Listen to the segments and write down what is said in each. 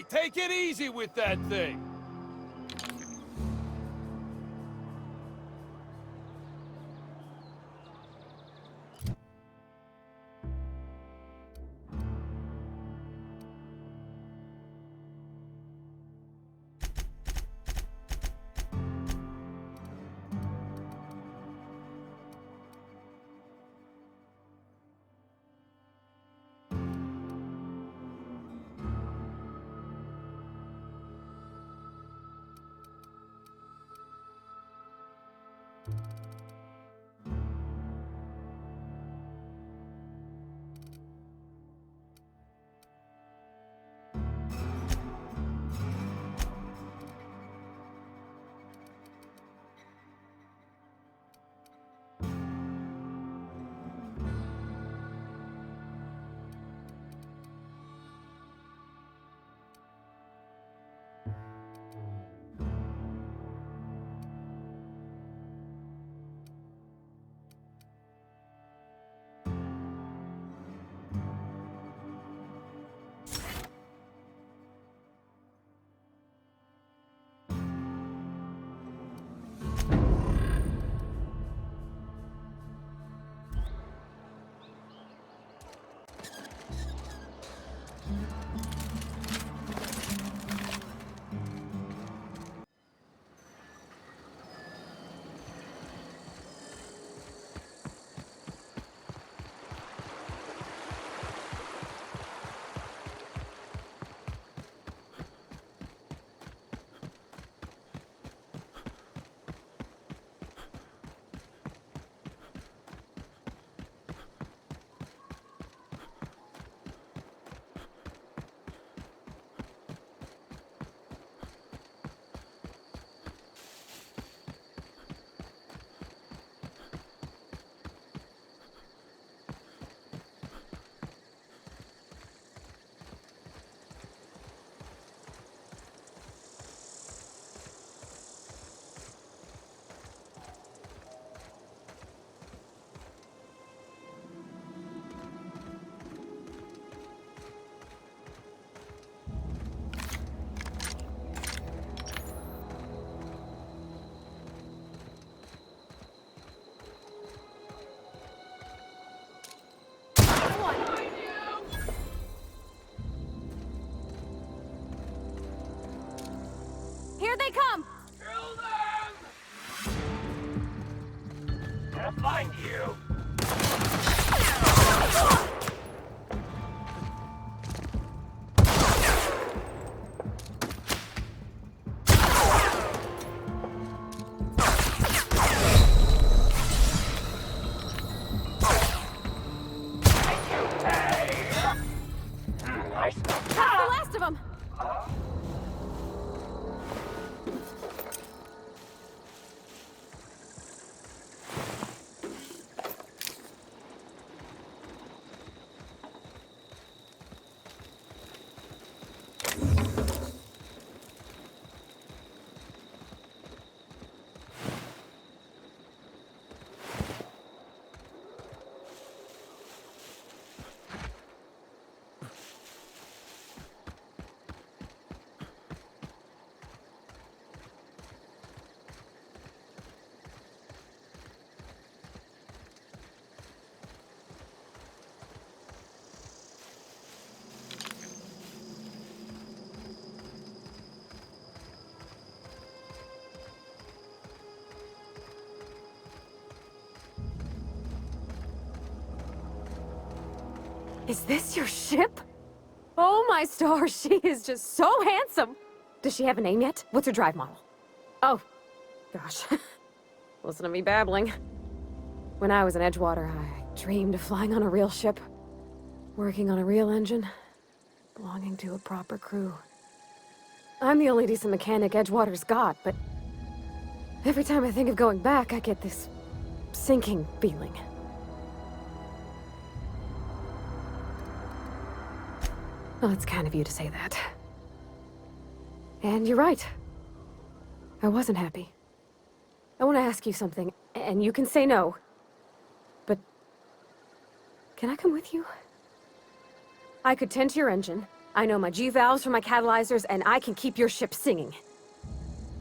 take it easy with that thing! Here they come! Kill them! I'll find you! That's the last of them! Is this your ship? Oh my stars, she is just so handsome! Does she have a name yet? What's her drive model? Oh, gosh. Listen to me babbling. When I was in Edgewater, I dreamed of flying on a real ship, working on a real engine, belonging to a proper crew. I'm the only decent mechanic Edgewater's got, but every time I think of going back, I get this sinking feeling. Well, it's kind of you to say that. And you're right. I wasn't happy. I want to ask you something, and you can say no. But can I come with you? I could tend to your engine, I know my G-valves from my catalyzers, and I can keep your ship singing.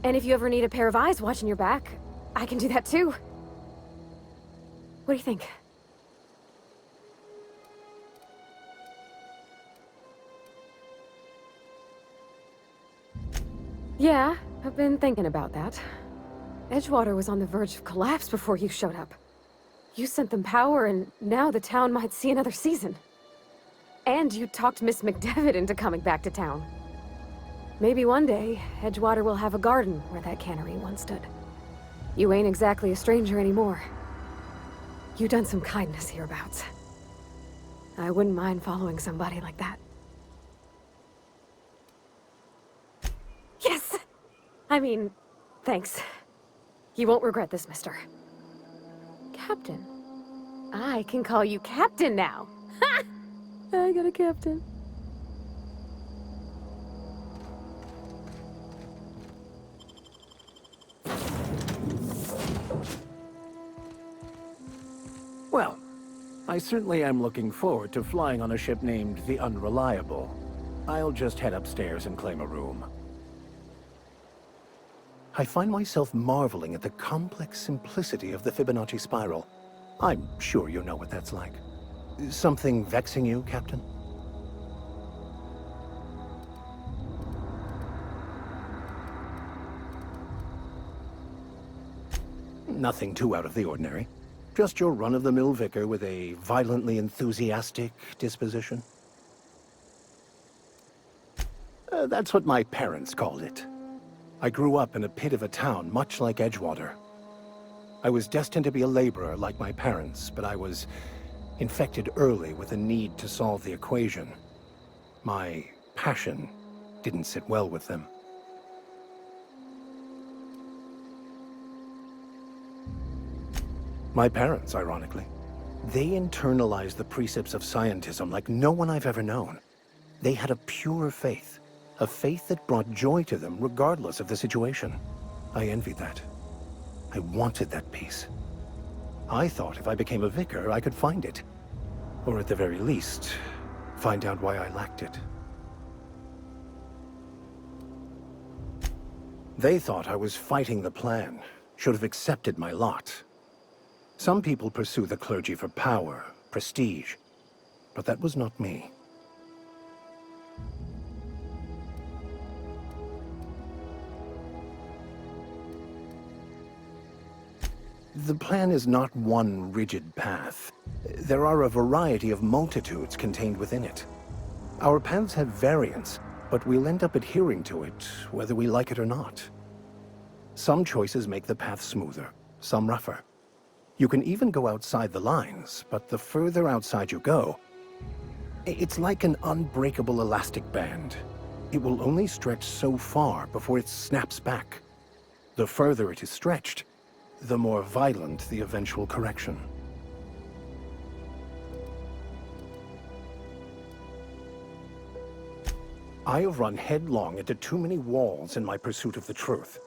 And if you ever need a pair of eyes watching your back, I can do that too. What do you think? Yeah, I've been thinking about that. Edgewater was on the verge of collapse before you showed up. You sent them power, and now the town might see another season. And you talked Miss McDevitt into coming back to town. Maybe one day, Edgewater will have a garden where that cannery once stood. You ain't exactly a stranger anymore. You done some kindness hereabouts. I wouldn't mind following somebody like that. Yes! I mean, thanks. You won't regret this, mister. Captain. I can call you Captain now. Ha! I got a captain. Well, I certainly am looking forward to flying on a ship named the Unreliable. I'll just head upstairs and claim a room. I find myself marveling at the complex simplicity of the Fibonacci spiral. I'm sure you know what that's like. Something vexing you, Captain? Nothing too out of the ordinary. Just your run-of-the-mill vicar with a violently enthusiastic disposition. That's what my parents called it. I grew up in a pit of a town much like Edgewater. I was destined to be a laborer like my parents, but I was infected early with a need to solve the equation. My passion didn't sit well with them. My parents, ironically. They internalized the precepts of scientism like no one I've ever known. They had a pure faith, a faith that brought joy to them regardless of the situation. I envied that. I wanted that peace. I thought if I became a vicar, I could find it. Or at the very least, find out why I lacked it. They thought I was fighting the plan, should have accepted my lot. Some people pursue the clergy for power, prestige, but that was not me. The plan is not one rigid path. There are a variety of multitudes contained within it. Our paths have variance, but we'll end up adhering to it, whether we like it or not. Some choices make the path smoother, some rougher. You can even go outside the lines, but the further outside you go, it's like an unbreakable elastic band. It will only stretch so far before it snaps back. The further it is stretched, the more violent the eventual correction. I have run headlong into too many walls in my pursuit of the truth.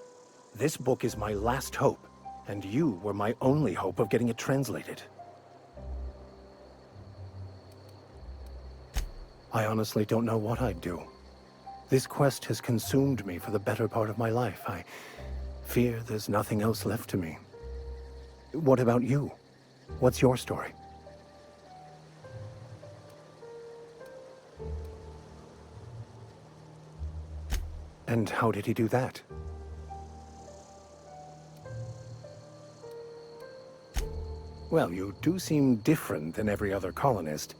This book is my last hope, and you were my only hope of getting it translated. I honestly don't know what I'd do. This quest has consumed me for the better part of my life. I fear there's nothing else left to me. What about you? What's your story? And how did he do that? Well, you do seem different than every other colonist.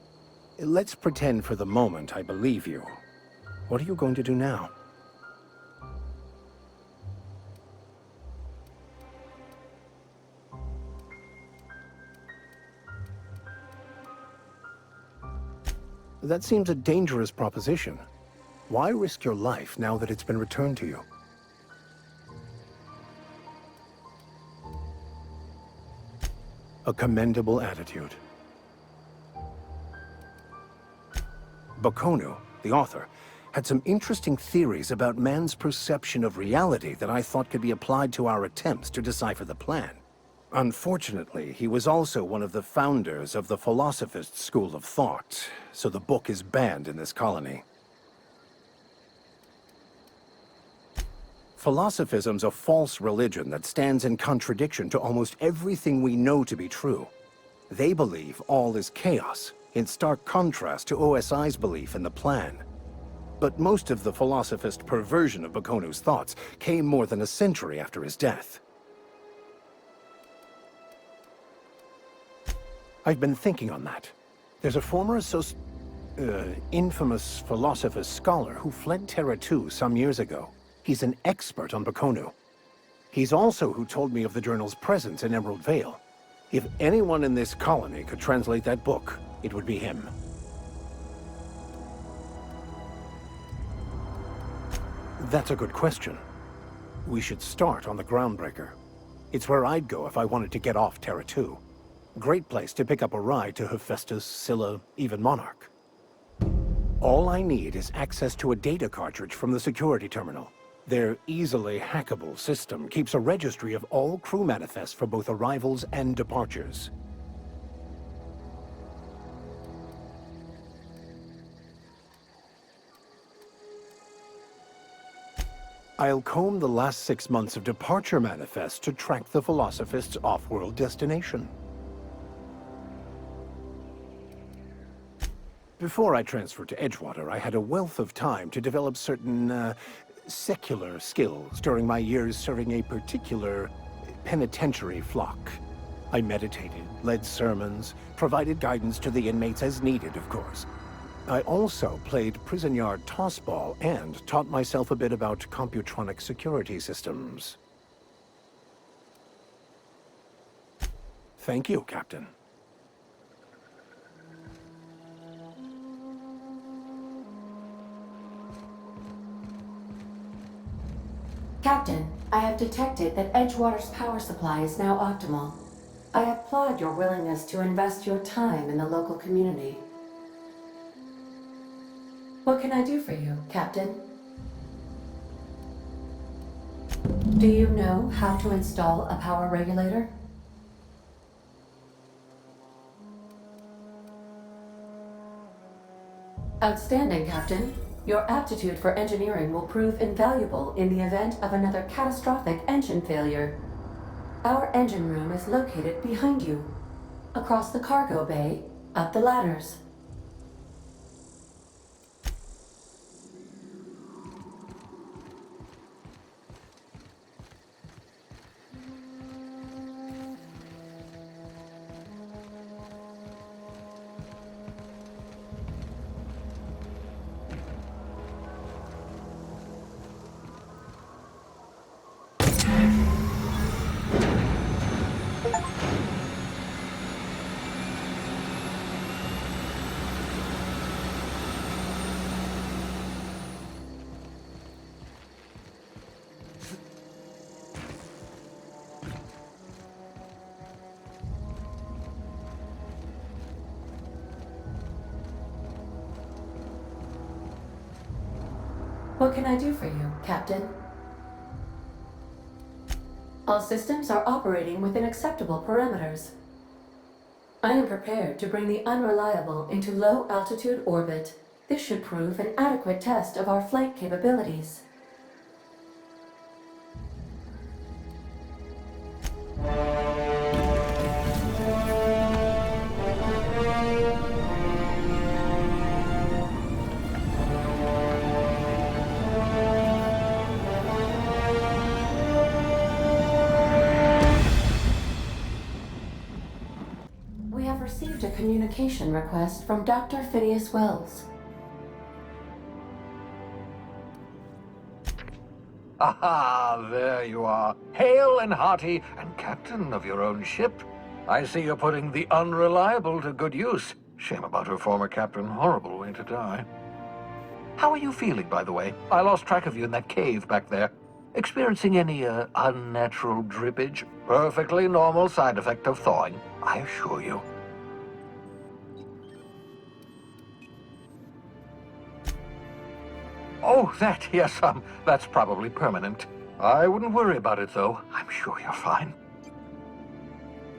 Let's pretend for the moment I believe you. What are you going to do now? That seems a dangerous proposition. Why risk your life now that it's been returned to you? A commendable attitude. Bakonu, the author, had some interesting theories about man's perception of reality that I thought could be applied to our attempts to decipher the plan. Unfortunately, he was also one of the founders of the Philosophist school of thought, so the book is banned in this colony. Philosophism's a false religion that stands in contradiction to almost everything we know to be true. They believe all is chaos, in stark contrast to OSI's belief in the plan. But most of the philosophist perversion of Bakonu's thoughts came more than a century after his death. I've been thinking on that. There's a former infamous philosophist scholar who fled Terra 2 some years ago. He's an expert on Bakonu. He's also who told me of the journal's presence in Emerald Vale. If anyone in this colony could translate that book, it would be him. That's a good question. We should start on the Groundbreaker. It's where I'd go if I wanted to get off Terra 2. Great place to pick up a ride to Hephaestus, Scylla, even Monarch. All I need is access to a data cartridge from the security terminal. Their easily hackable system keeps a registry of all crew manifests for both arrivals and departures. I'll comb the last 6 months of departure manifests to track the Philosophist's off-world destination. Before I transferred to Edgewater, I had a wealth of time to develop certain, secular skills during my years serving a particular penitentiary flock. I meditated, led sermons, provided guidance to the inmates as needed, of course. I also played prison yard tossball and taught myself a bit about computronic security systems. Thank you, Captain. Captain, I have detected that Edgewater's power supply is now optimal. I applaud your willingness to invest your time in the local community. What can I do for you, Captain? Do you know how to install a power regulator? Outstanding, Captain. Your aptitude for engineering will prove invaluable in the event of another catastrophic engine failure. Our engine room is located behind you, across the cargo bay, up the ladders. What can I do for you, Captain? All systems are operating within acceptable parameters. I am prepared to bring the unreliable into low-altitude orbit. This should prove an adequate test of our flight capabilities. We have received a communication request from Dr. Phineas Wells. Aha, there you are. Hale and hearty, and captain of your own ship. I see you're putting the unreliable to good use. Shame about her former captain. Horrible way to die. How are you feeling, by the way? I lost track of you in that cave back there. Experiencing any, unnatural drippage? Perfectly normal side effect of thawing, I assure you. Oh, that, yes, that's probably permanent. I wouldn't worry about it, though. I'm sure you're fine.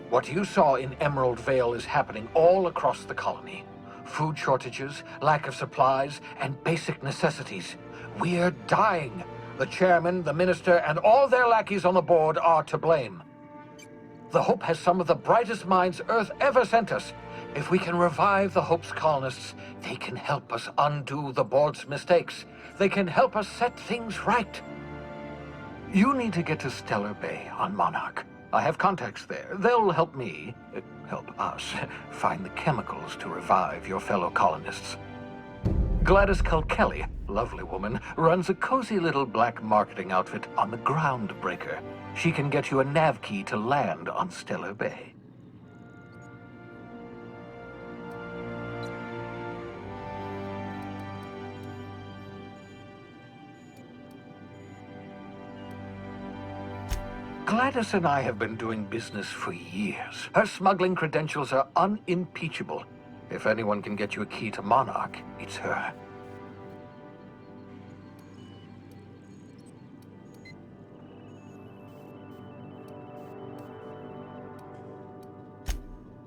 What you saw in Emerald Vale is happening all across the colony. Food shortages, lack of supplies, and basic necessities. We're dying. The chairman, the minister, and all their lackeys on the board are to blame. The Hope has some of the brightest minds Earth ever sent us. If we can revive the Hope's colonists, they can help us undo the board's mistakes. They can help us set things right. You need to get to Stellar Bay on Monarch. I have contacts there. They'll help me, help us, find the chemicals to revive your fellow colonists. Gladys Kelly, lovely woman, runs a cozy little black marketing outfit on the Groundbreaker. She can get you a nav key to land on Stellar Bay. Gladys and I have been doing business for years. Her smuggling credentials are unimpeachable. If anyone can get you a key to Monarch, it's her.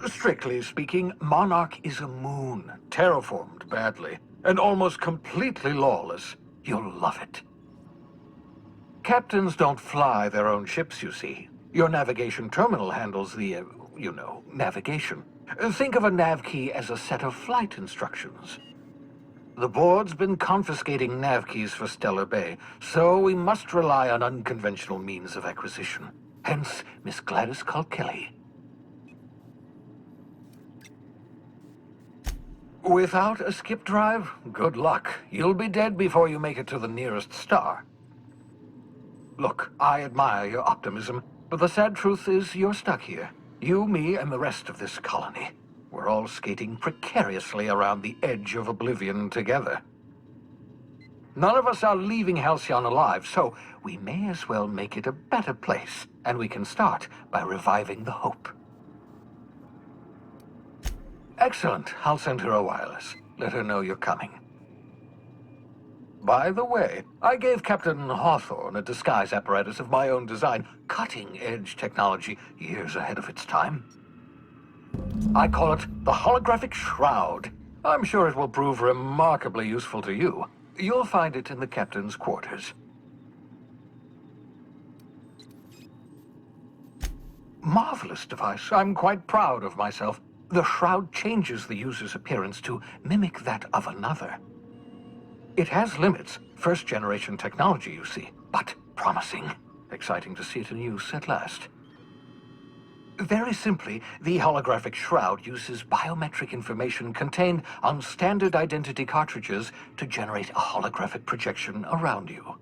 Strictly speaking, Monarch is a moon, terraformed badly, and almost completely lawless. You'll love it. Captains don't fly their own ships, you see. Your navigation terminal handles the, navigation. Think of a nav key as a set of flight instructions. The board's been confiscating nav keys for Stellar Bay, so we must rely on unconventional means of acquisition. Hence, Miss Gladys Kelly. Without a skip drive, good luck. You'll be dead before you make it to the nearest star. Look, I admire your optimism, but the sad truth is you're stuck here. You, me, and the rest of this colony. We're all skating precariously around the edge of oblivion together. None of us are leaving Halcyon alive, so we may as well make it a better place, and we can start by reviving the Hope. Excellent. I'll send her a wireless. Let her know you're coming. By the way, I gave Captain Hawthorne a disguise apparatus of my own design, cutting-edge technology years ahead of its time. I call it the holographic shroud. I'm sure it will prove remarkably useful to you. You'll find it in the captain's quarters. Marvelous device. I'm quite proud of myself. The shroud changes the user's appearance to mimic that of another. It has limits, first-generation technology, you see, but promising. Exciting to see it in use at last. Very simply, the holographic shroud uses biometric information contained on standard identity cartridges to generate a holographic projection around you.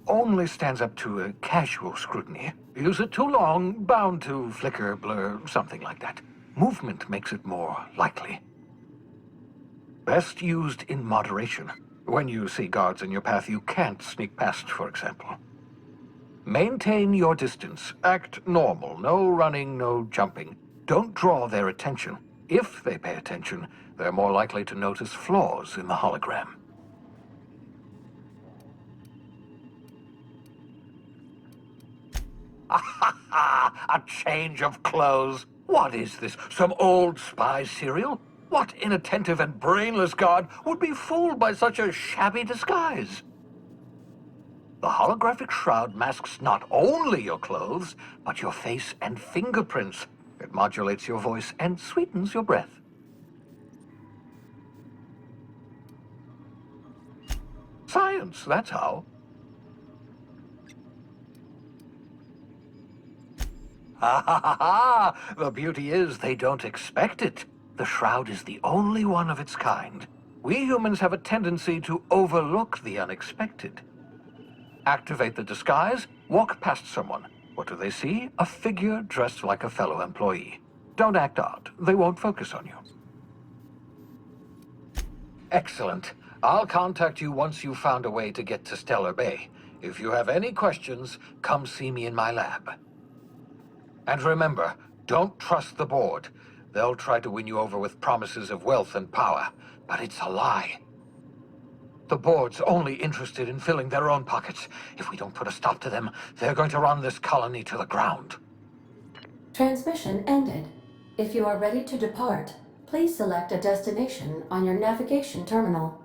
Only stands up to a casual scrutiny. Use it too long, bound to flicker, blur, something like that. Movement makes it more likely. Best used in moderation. When you see guards in your path you can't sneak past, for example. Maintain your distance. Act normal. No running, no jumping. Don't draw their attention. If they pay attention, they're more likely to notice flaws in the hologram. A change of clothes. What is this? Some old spy serial? What inattentive and brainless guard would be fooled by such a shabby disguise? The holographic shroud masks not only your clothes, but your face and fingerprints. It modulates your voice and sweetens your breath. Science, that's how. The beauty is they don't expect it. The shroud is the only one of its kind. We humans have a tendency to overlook the unexpected. Activate the disguise, walk past someone. What do they see? A figure dressed like a fellow employee. Don't act odd. They won't focus on you. Excellent. I'll contact you once you've found a way to get to Stellar Bay. If you have any questions, come see me in my lab. And remember, don't trust the board. They'll try to win you over with promises of wealth and power, but it's a lie. The board's only interested in filling their own pockets. If we don't put a stop to them, they're going to run this colony to the ground. Transmission ended. If you are ready to depart, Please select a destination on your navigation terminal.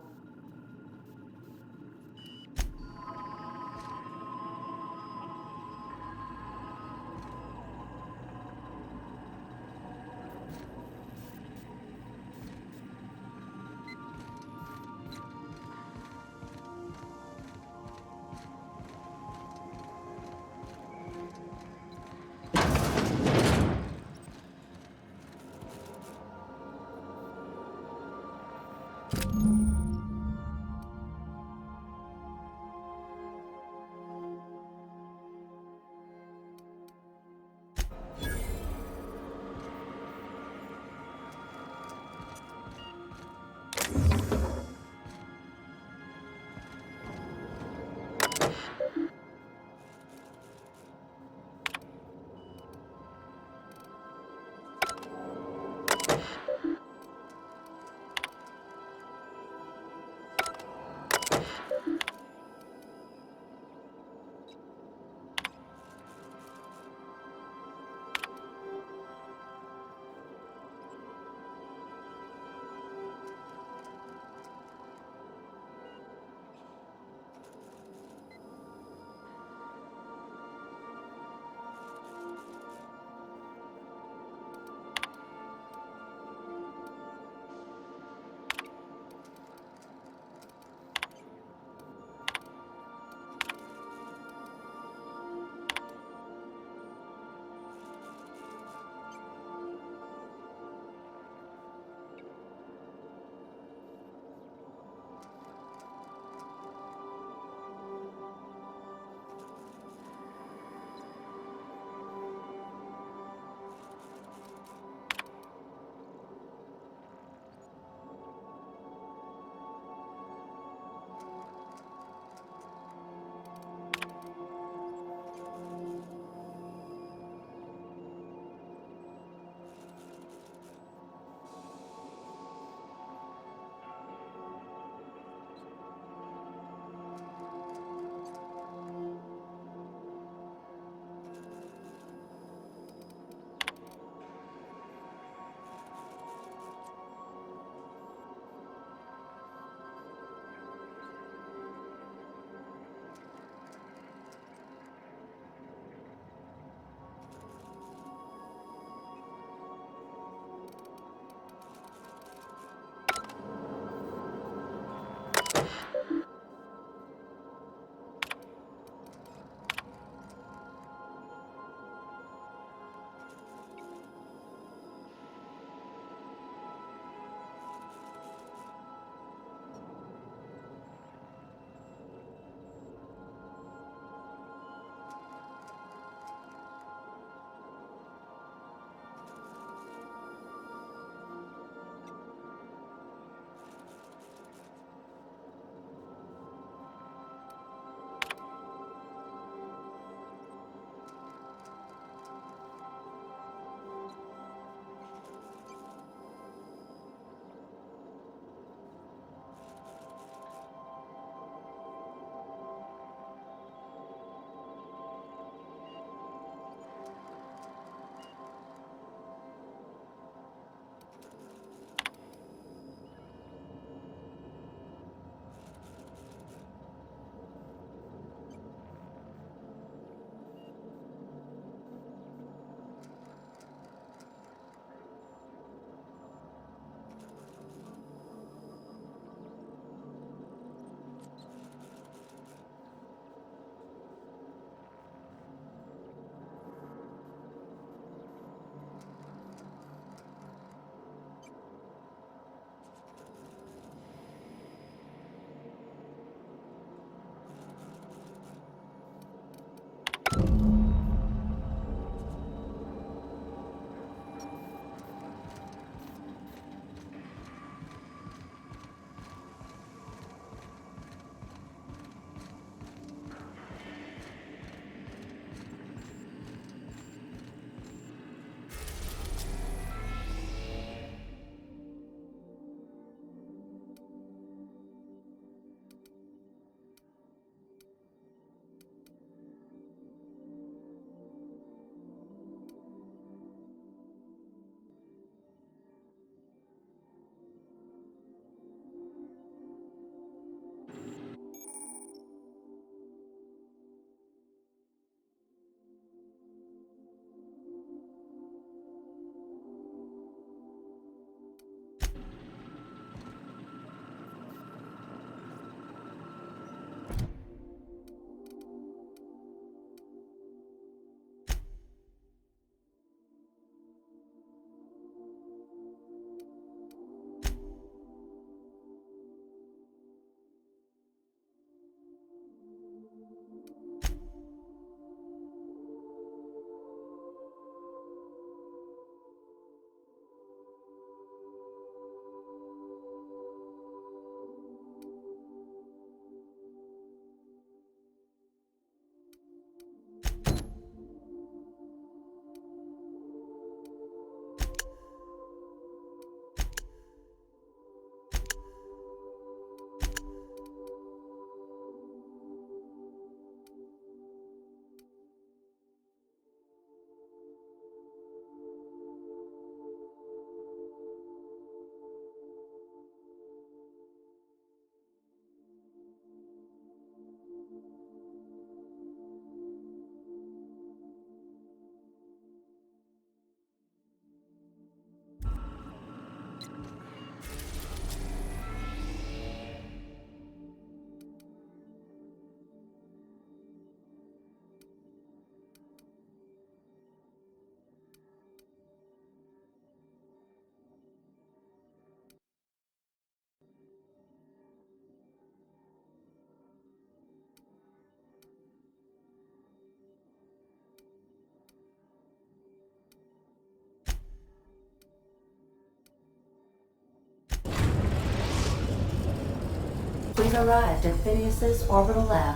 We've arrived at Phineas's orbital lab.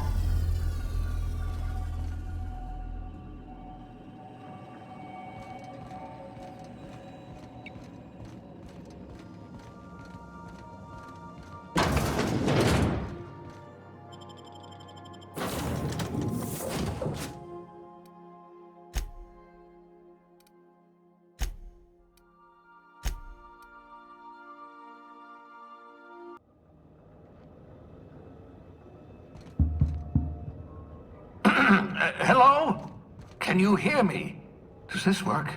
Hello? Can you hear me? Does this work?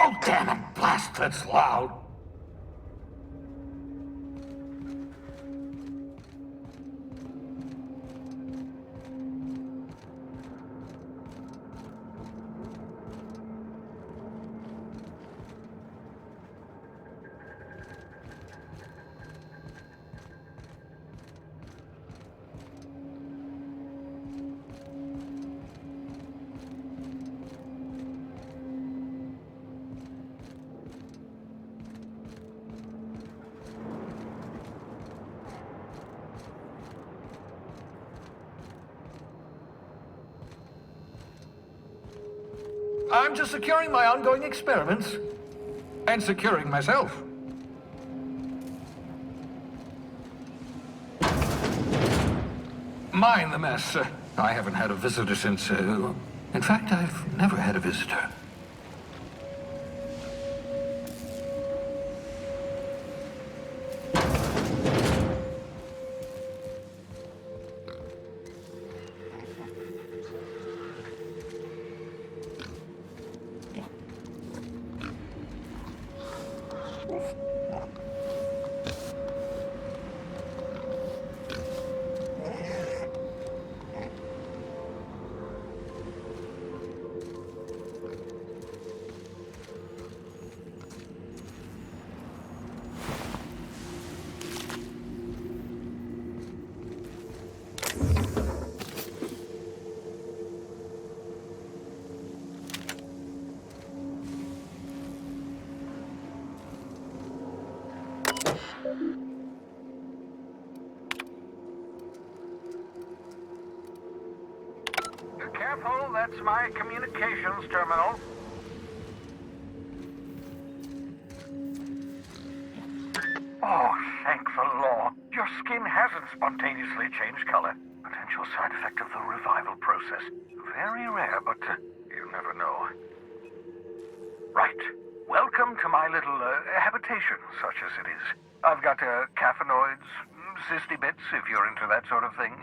Oh, damn it! Blast, that's loud. I'm just securing my ongoing experiments. And securing myself. Mind the mess. I haven't had a visitor since, in fact, I've never had a visitor. Careful, that's my communications terminal. Oh, thank the law. Your skin hasn't spontaneously changed color. Potential side effect of the revival process. Very rare, but you never know. Right. Welcome to my little habitation, such as it is. I've got caffeinoids, cysty bits, if you're into that sort of thing.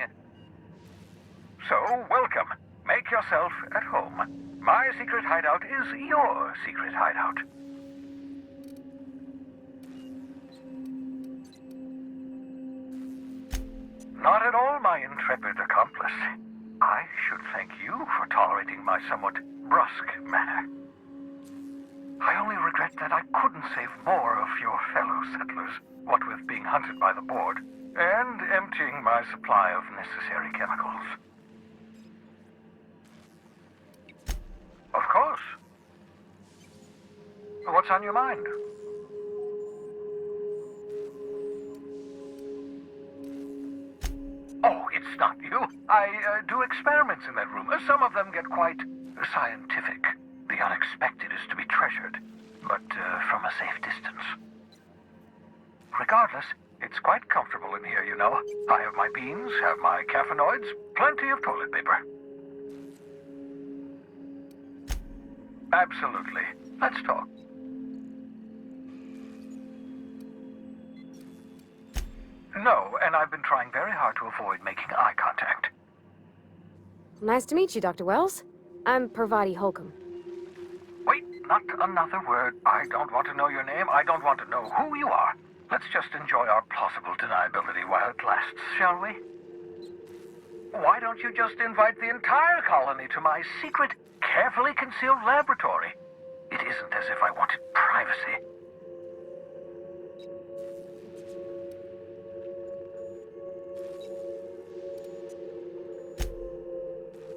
So, welcome. Make yourself at home. My secret hideout is your secret hideout. Not at all, my intrepid accomplice. I should thank you for tolerating my somewhat brusque manner. I only regret that I couldn't save more of your fellow settlers, what with being hunted by the board, and emptying my supply of necessary chemicals. Of course. What's on your mind? Oh, it's not you. I do experiments in that room. Some of them get quite scientific. The unexpected is to be treasured, but from a safe distance. Regardless, it's quite comfortable in here, you know. I have my beans, have my caffeinoids, plenty of toilet paper. Absolutely. Let's talk. No, and I've been trying very hard to avoid making eye contact. Nice to meet you, Dr. Wells. I'm Parvati Holcomb. Wait, not another word. I don't want to know your name. I don't want to know who you are. Let's just enjoy our plausible deniability while it lasts, shall we? Why don't you just invite the entire colony to my secret, carefully concealed laboratory? It isn't as if I wanted privacy.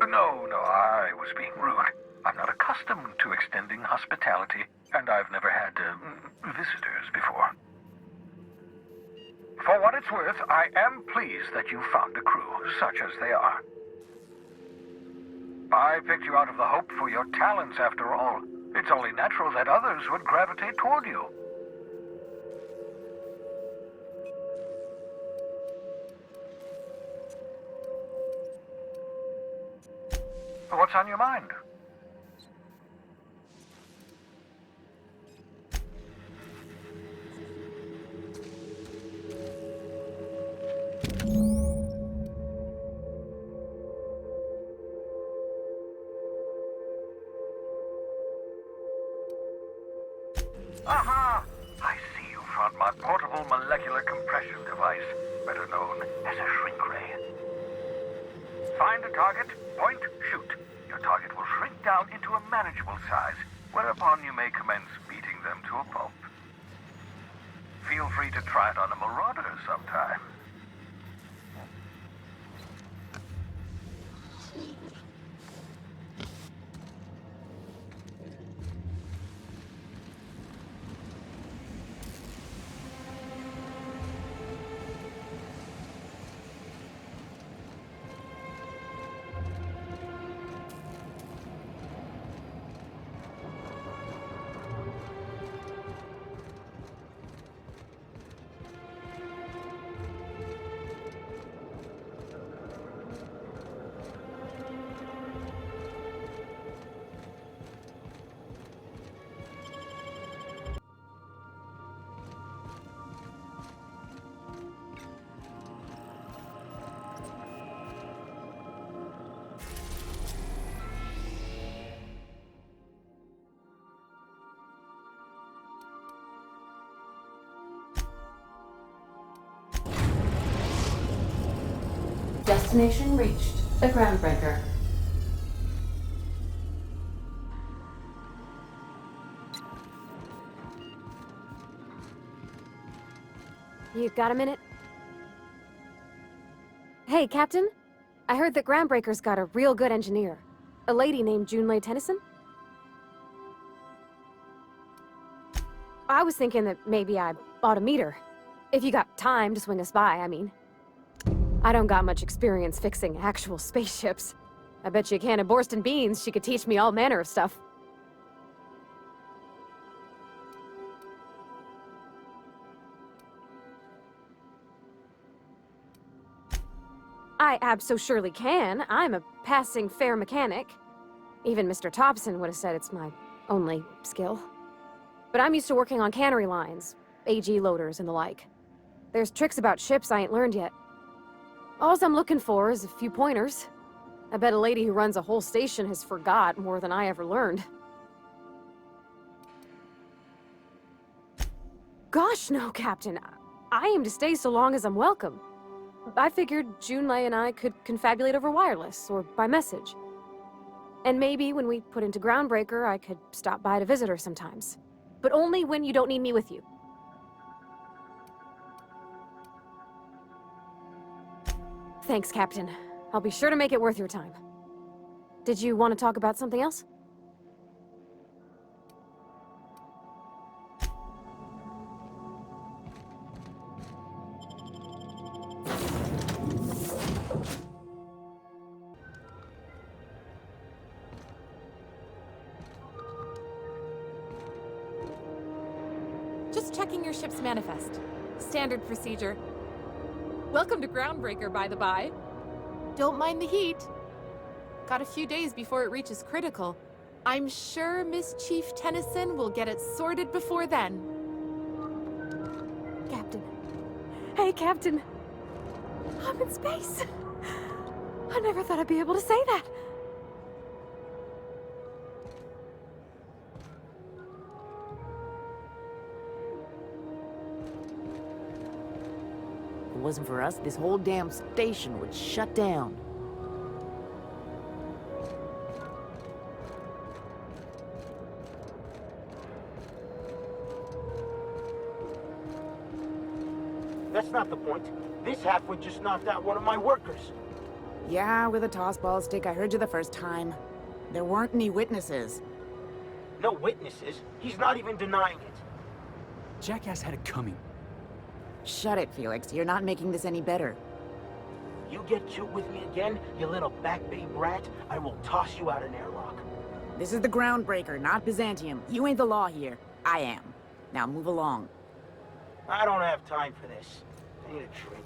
No, I was being rude. I'm not accustomed to extending hospitality, and I've never had visitors before. For what it's worth, I am pleased that you found a crew, such as they are. I picked you out of the hope for your talents, after all. It's only natural that others would gravitate toward you. What's on your mind? Aha! I see you found my portable molecular compression device, better known as a shrink ray. Find a target, point, shoot. Your target will shrink down into a manageable size, whereupon you may commence beating them to a pulp. Feel free to try it on a marauder sometime. Destination reached. The Groundbreaker. You got a minute? Hey, Captain. I heard that Groundbreaker's got a real good engineer. A lady named Junlei Tennyson? I was thinking that maybe I ought to meet her. If you got time to swing us by, I mean. I don't got much experience fixing actual spaceships. I bet you a can of Borston beans she could teach me all manner of stuff. I abso-surely can. I'm a passing fair mechanic. Even Mr. Thompson would have said it's my only skill. But I'm used to working on cannery lines, AG loaders and the like. There's tricks about ships I ain't learned yet. All I'm looking for is a few pointers. I bet a lady who runs a whole station has forgot more than I ever learned. Gosh, no, Captain. I aim to stay so long as I'm welcome. I figured Junlei and I could confabulate over wireless, or by message. And maybe when we put into Groundbreaker, I could stop by to visit her sometimes. But only when you don't need me with you. Thanks, Captain. I'll be sure to make it worth your time. Did you want to talk about something else? Just checking your ship's manifest. Standard procedure. Welcome to Groundbreaker, by the by. Don't mind the heat. Got a few days before it reaches critical. I'm sure Miss Chief Tennyson will get it sorted before then. Captain. Hey, Captain. I'm in space. I never thought I'd be able to say that. If it wasn't for us, this whole damn station would shut down. That's not the point. This halfwit just knocked out one of my workers. Yeah, with a tossball stick. I heard you the first time. There weren't any witnesses. No witnesses. He's not even denying it. Jackass had it coming. Shut it, Felix. You're not making this any better. You get cute with me again, you little back bay brat, I will toss you out an airlock. This is the Groundbreaker, not Byzantium. You ain't the law here. I am. Now move along. I don't have time for this. I need a drink.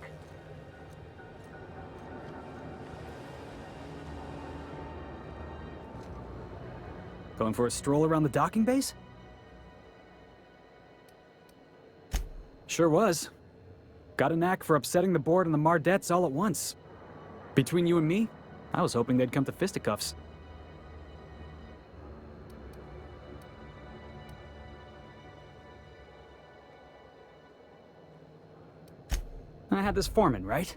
Going for a stroll around the docking base? Sure was. Got a knack for upsetting the board and the Mardettes all at once. Between you and me, I was hoping they'd come to fisticuffs. I had this foreman, right?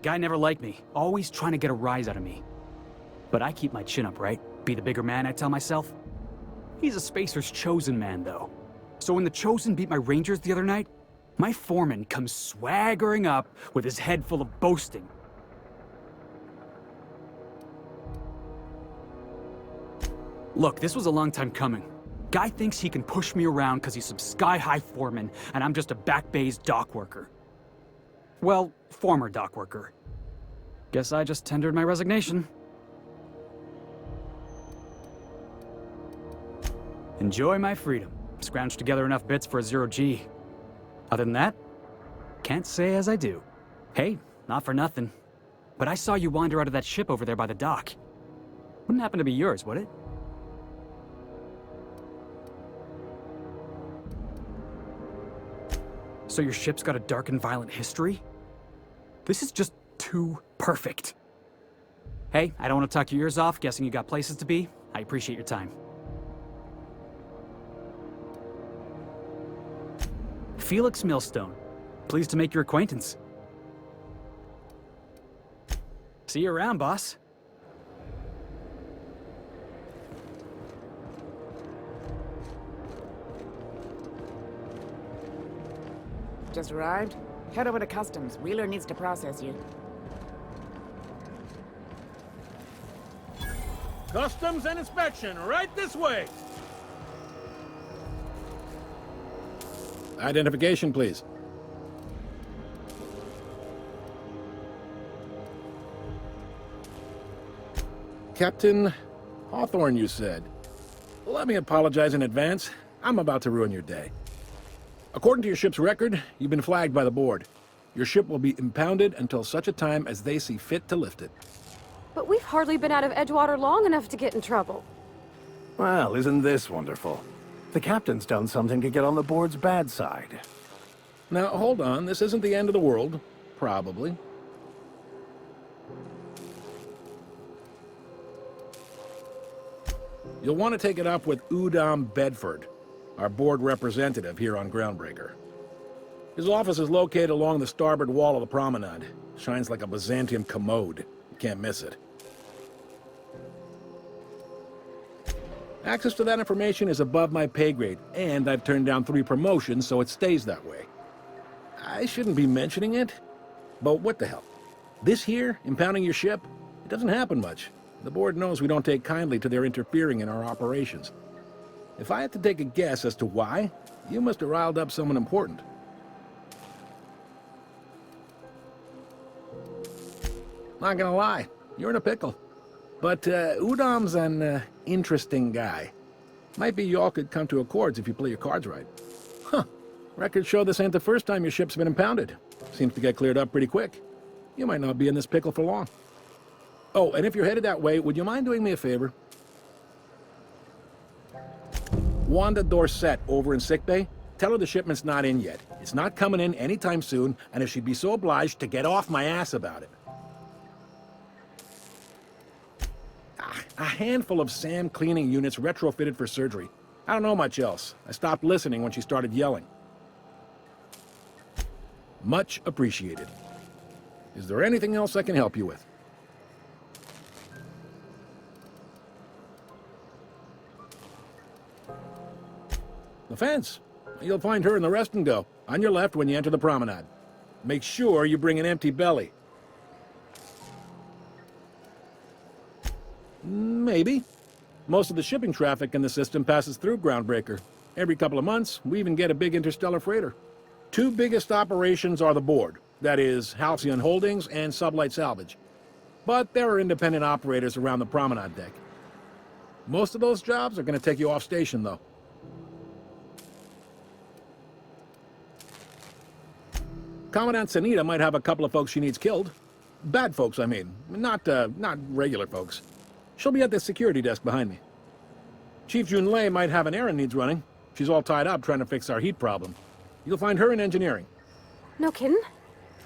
Guy never liked me, always trying to get a rise out of me. But I keep my chin up, right? Be the bigger man, I tell myself. He's a Spacer's chosen man, though. So when the Chosen beat my Rangers the other night, my foreman comes swaggering up with his head full of boasting. Look, this was a long time coming. Guy thinks he can push me around because he's some sky-high foreman, and I'm just a back bay's dock worker. Well, former dock worker. Guess I just tendered my resignation. Enjoy my freedom. Scrounged together enough bits for a 0G. Other than that, can't say as I do. Hey, not for nothing, but I saw you wander out of that ship over there by the dock. Wouldn't happen to be yours, would it? So your ship's got a dark and violent history? This is just too perfect. Hey, I don't want to talk your ears off, guessing you got places to be. I appreciate your time. Felix Millstone. Pleased to make your acquaintance. See you around, boss. Just arrived? Head over to Customs. Wheeler needs to process you. Customs and inspection, right this way. Identification, please. Captain Hawthorne, you said. Let me apologize in advance. I'm about to ruin your day. According to your ship's record, you've been flagged by the board. Your ship will be impounded until such a time as they see fit to lift it. But we've hardly been out of Edgewater long enough to get in trouble. Well, isn't this wonderful? The captain's done something to get on the board's bad side. Now, hold on. This isn't the end of the world. Probably. You'll want to take it up with Udom Bedford, our board representative here on Groundbreaker. His office is located along the starboard wall of the promenade. Shines like a Byzantium commode. You can't miss it. Access to that information is above my pay grade, and I've turned down 3 promotions, so it stays that way. I shouldn't be mentioning it, but what the hell? This here, impounding your ship, it doesn't happen much. The board knows we don't take kindly to their interfering in our operations. If I had to take a guess as to why, you must have riled up someone important. Not gonna lie, you're in a pickle. But Udom's an interesting guy. Might be y'all could come to accords if you play your cards right. Huh. Records show this ain't the first time your ship's been impounded. Seems to get cleared up pretty quick. You might not be in this pickle for long. Oh, and if you're headed that way, would you mind doing me a favor? Wanda Dorset over in sickbay, tell her the shipment's not in yet. It's not coming in anytime soon, and if she'd be so obliged to get off my ass about it. A handful of SAM cleaning units retrofitted for surgery. I don't know much else. I stopped listening when she started yelling. Much appreciated. Is there anything else I can help you with? The fence. You'll find her in the rest and go, on your left when you enter the promenade. Make sure you bring an empty belly. Maybe. Most of the shipping traffic in the system passes through Groundbreaker. Every couple of months, we even get a big interstellar freighter. Two biggest operations are the board, that is, Halcyon Holdings and Sublight Salvage. But there are independent operators around the promenade deck. Most of those jobs are going to take you off station, though. Commandant Sanita might have a couple of folks she needs killed. Bad folks, I mean. Not regular folks. She'll be at the security desk behind me. Chief Junlei might have an errand needs running. She's all tied up trying to fix our heat problem. You'll find her in engineering. No kidding?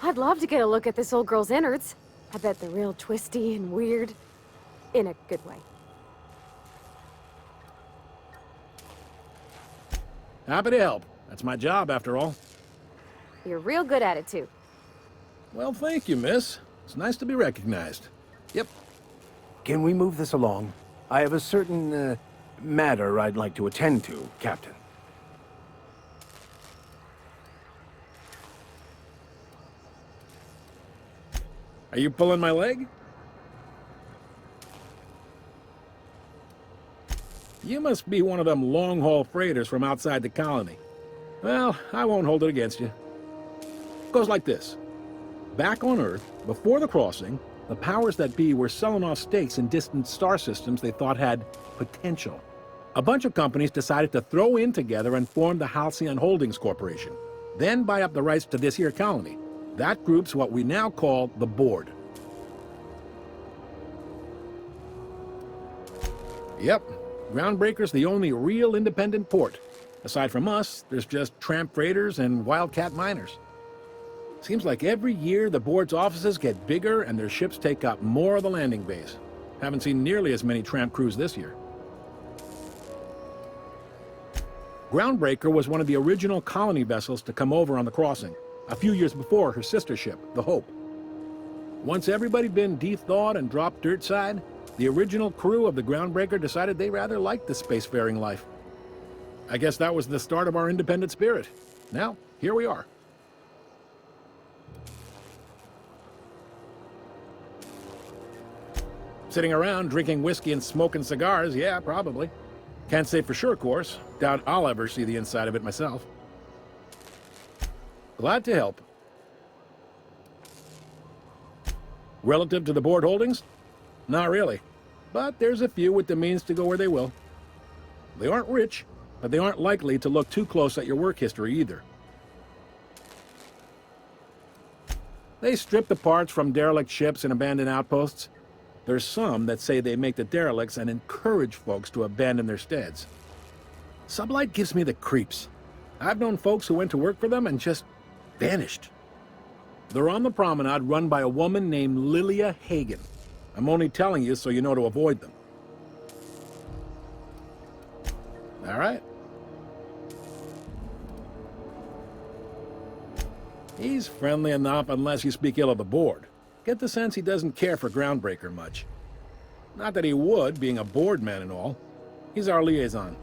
I'd love to get a look at this old girl's innards. I bet they're real twisty and weird. In a good way. Happy to help. That's my job, after all. You're real good at it, too. Well, thank you, miss. It's nice to be recognized. Yep. Can we move this along? I have a certain, matter I'd like to attend to, Captain. Are you pulling my leg? You must be one of them long-haul freighters from outside the colony. Well, I won't hold it against you. It goes like this. Back on Earth, before the crossing, the powers that be were selling off stakes in distant star systems they thought had potential. A bunch of companies decided to throw in together and form the Halcyon Holdings Corporation, then buy up the rights to this here colony. That group's what we now call the Board. Yep, Groundbreaker's the only real independent port. Aside from us, there's just tramp freighters and wildcat miners. Seems like every year the Board's offices get bigger and their ships take up more of the landing base. Haven't seen nearly as many tramp crews this year. Groundbreaker was one of the original colony vessels to come over on the crossing, a few years before her sister ship, the Hope. Once everybody'd been de-thawed and dropped dirt side, the original crew of the Groundbreaker decided they rather liked the spacefaring life. I guess that was the start of our independent spirit. Now, here we are. Sitting around drinking whiskey and smoking cigars, yeah, probably. Can't say for sure, of course. Doubt I'll ever see the inside of it myself. Glad to help. Relative to the Board holdings? Not really. But there's a few with the means to go where they will. They aren't rich, but they aren't likely to look too close at your work history either. They strip the parts from derelict ships and abandoned outposts. There's some that say they make the derelicts and encourage folks to abandon their steads. Sublight gives me the creeps. I've known folks who went to work for them and just vanished. They're on the promenade run by a woman named Lilia Hagen. I'm only telling you so you know to avoid them. All right. He's friendly enough unless you speak ill of the Board. Get the sense he doesn't care for Groundbreaker much. Not that he would, being a Board man and all. He's our liaison.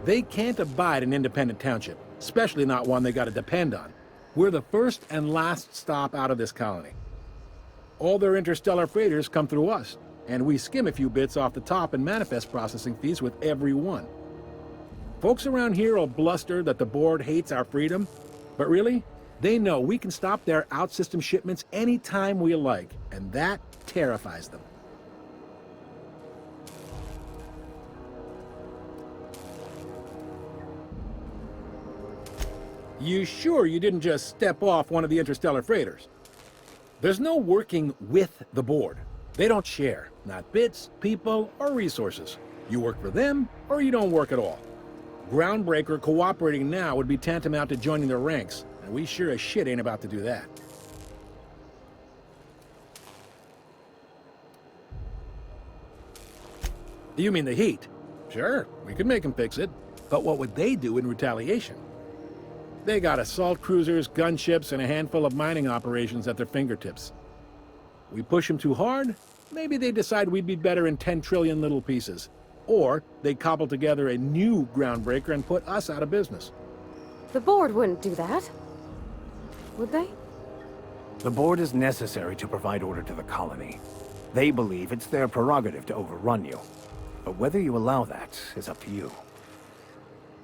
They can't abide an independent township, especially not one they gotta depend on. We're the first and last stop out of this colony. All their interstellar freighters come through us, and we skim a few bits off the top in manifest processing fees with every one. Folks around here will bluster that the Board hates our freedom, but really, they know we can stop their out-system shipments anytime we like, and that terrifies them. You sure you didn't just step off one of the interstellar freighters? There's no working with the Board. They don't share, not bits, people, or resources. You work for them, or you don't work at all. Groundbreaker cooperating now would be tantamount to joining their ranks, and we sure as shit ain't about to do that. You mean the heat? Sure, we could make them fix it. But what would they do in retaliation? They got assault cruisers, gunships, and a handful of mining operations at their fingertips. We push them too hard, maybe they decide we'd be better in 10 trillion little pieces. Or they cobble together a new Groundbreaker and put us out of business. The Board wouldn't do that. Would they? The Board is necessary to provide order to the colony. They believe it's their prerogative to overrun you. But whether you allow that is up to you.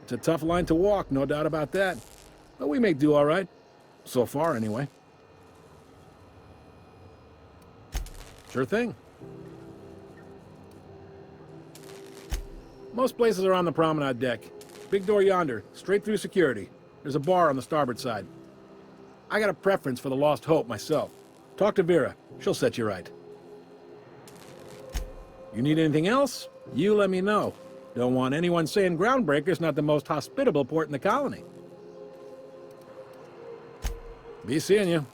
It's a tough line to walk, no doubt about that. But we make do all right. So far, anyway. Sure thing. Most places are on the promenade deck. Big door yonder, straight through security. There's a bar on the starboard side. I got a preference for the Lost Hope myself. Talk to Vera. She'll set you right. You need anything else? You let me know. Don't want anyone saying Groundbreaker's not the most hospitable port in the colony. Be seeing you.